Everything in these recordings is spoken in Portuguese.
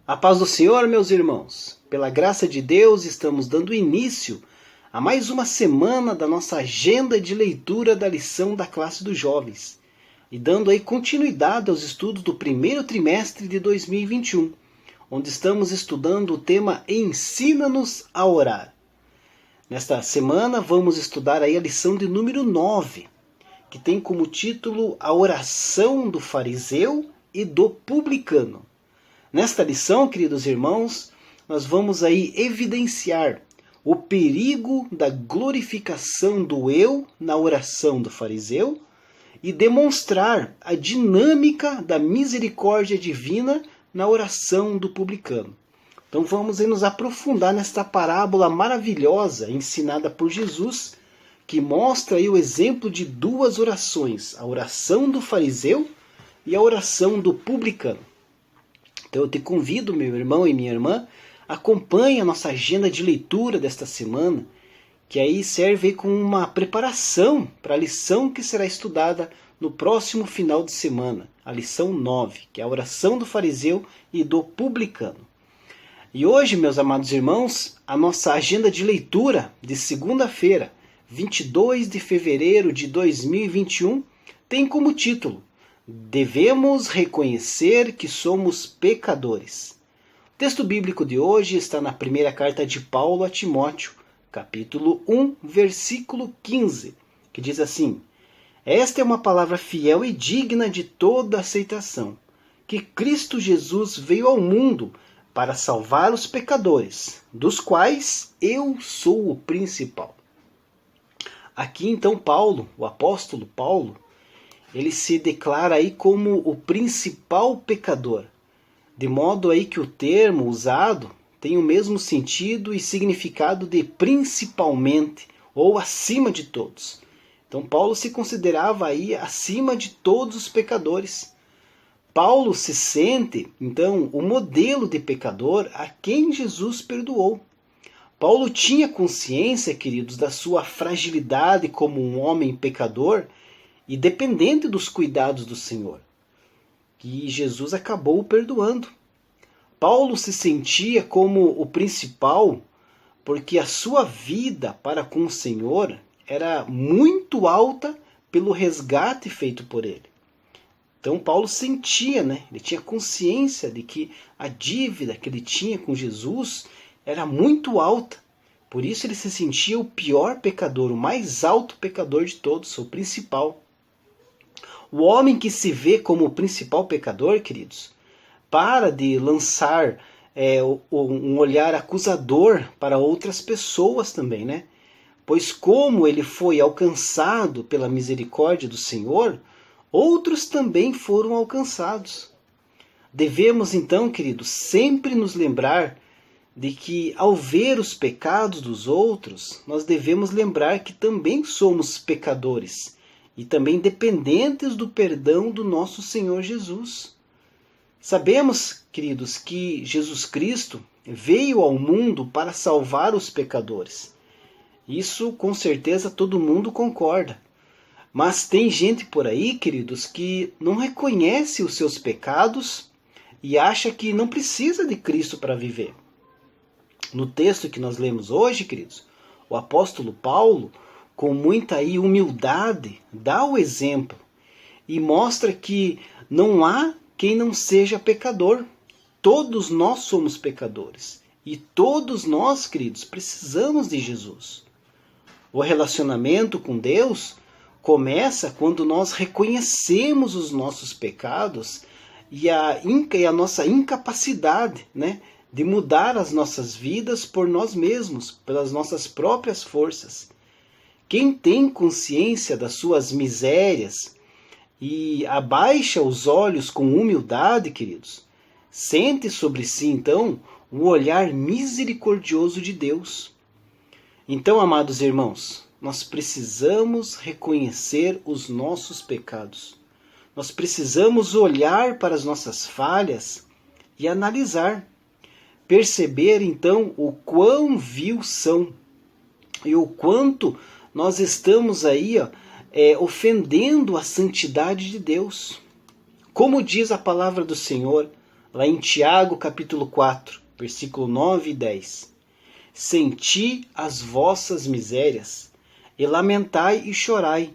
A paz do Senhor, meus irmãos. Pela graça de Deus, estamos dando início a mais uma semana da nossa agenda de leitura da lição da classe dos jovens e dando aí continuidade aos estudos do primeiro trimestre de 2021, onde estamos estudando o tema Ensina-nos a orar. Nesta semana vamos estudar aí a lição de número 9, que tem como título A Oração do Fariseu e do Publicano. Nesta lição, queridos irmãos, nós vamos aí evidenciar o perigo da glorificação do eu na oração do fariseu e demonstrar a dinâmica da misericórdia divina na oração do publicano. Então vamos aí nos aprofundar nesta parábola maravilhosa ensinada por Jesus, que mostra aí o exemplo de duas orações, a oração do fariseu e a oração do publicano. Então eu te convido, meu irmão e minha irmã, acompanhe a nossa agenda de leitura desta semana, que aí serve aí como uma preparação para a lição que será estudada no próximo final de semana, a lição 9, que é a oração do fariseu e do publicano. E hoje, meus amados irmãos, a nossa agenda de leitura de segunda-feira, 22 de fevereiro de 2021, tem como título: Devemos reconhecer que somos pecadores. O texto bíblico de hoje está na primeira carta de Paulo a Timóteo, capítulo 1, versículo 15, que diz assim: Esta é uma palavra fiel e digna de toda aceitação, que Cristo Jesus veio ao mundo para salvar os pecadores, dos quais eu sou o principal. Aqui então Paulo, o apóstolo Paulo, ele se declara aí como o principal pecador, de modo aí que o termo usado tem o mesmo sentido e significado de principalmente, ou acima de todos. Então Paulo se considerava aí acima de todos os pecadores. Paulo se sente, então, o modelo de pecador a quem Jesus perdoou. Paulo tinha consciência, queridos, da sua fragilidade como um homem pecador e dependente dos cuidados do Senhor, que Jesus acabou perdoando. Paulo se sentia como o principal porque a sua vida para com o Senhor era muito alta pelo resgate feito por ele. Então Paulo sentia, ele tinha consciência de que a dívida que ele tinha com Jesus era muito alta. Por isso ele se sentia o pior pecador, o mais alto pecador de todos, o principal. O homem que se vê como o principal pecador, queridos, para de lançar um olhar acusador para outras pessoas também, Pois como ele foi alcançado pela misericórdia do Senhor, outros também foram alcançados. Devemos então, queridos, sempre nos lembrar de que ao ver os pecados dos outros, nós devemos lembrar que também somos pecadores e também dependentes do perdão do nosso Senhor Jesus. Sabemos, queridos, que Jesus Cristo veio ao mundo para salvar os pecadores. Isso, com certeza, todo mundo concorda. Mas tem gente por aí, queridos, que não reconhece os seus pecados e acha que não precisa de Cristo para viver. No texto que nós lemos hoje, queridos, o apóstolo Paulo, com muita humildade, dá o exemplo e mostra que não há quem não seja pecador. Todos nós somos pecadores e todos nós, queridos, precisamos de Jesus. O relacionamento com Deus começa quando nós reconhecemos os nossos pecados e a nossa incapacidade, de mudar as nossas vidas por nós mesmos, pelas nossas próprias forças. Quem tem consciência das suas misérias e abaixa os olhos com humildade, queridos, sente sobre si, então, um olhar misericordioso de Deus. Então, amados irmãos, nós precisamos reconhecer os nossos pecados. Nós precisamos olhar para as nossas falhas e analisar. Perceber, então, o quão vil são e o quanto nós estamos aí ofendendo a santidade de Deus. Como diz a palavra do Senhor, lá em Tiago capítulo 4, versículo 9 e 10. Senti as vossas misérias, e lamentai e chorai.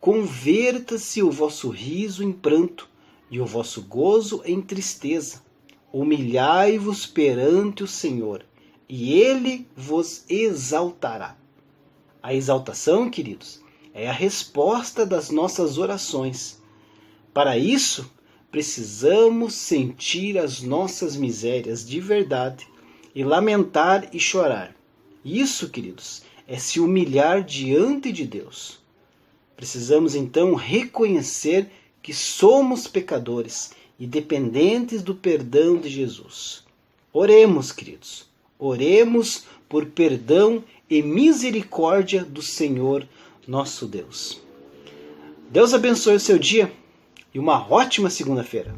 Converta-se o vosso riso em pranto, e o vosso gozo em tristeza. Humilhai-vos perante o Senhor, e Ele vos exaltará. A exaltação, queridos, é a resposta das nossas orações. Para isso, precisamos sentir as nossas misérias de verdade e lamentar e chorar. Isso, queridos, é se humilhar diante de Deus. Precisamos então reconhecer que somos pecadores e dependentes do perdão de Jesus. Oremos, queridos. Oremos por perdão e misericórdia do Senhor nosso Deus. Deus abençoe o seu dia e uma ótima segunda-feira.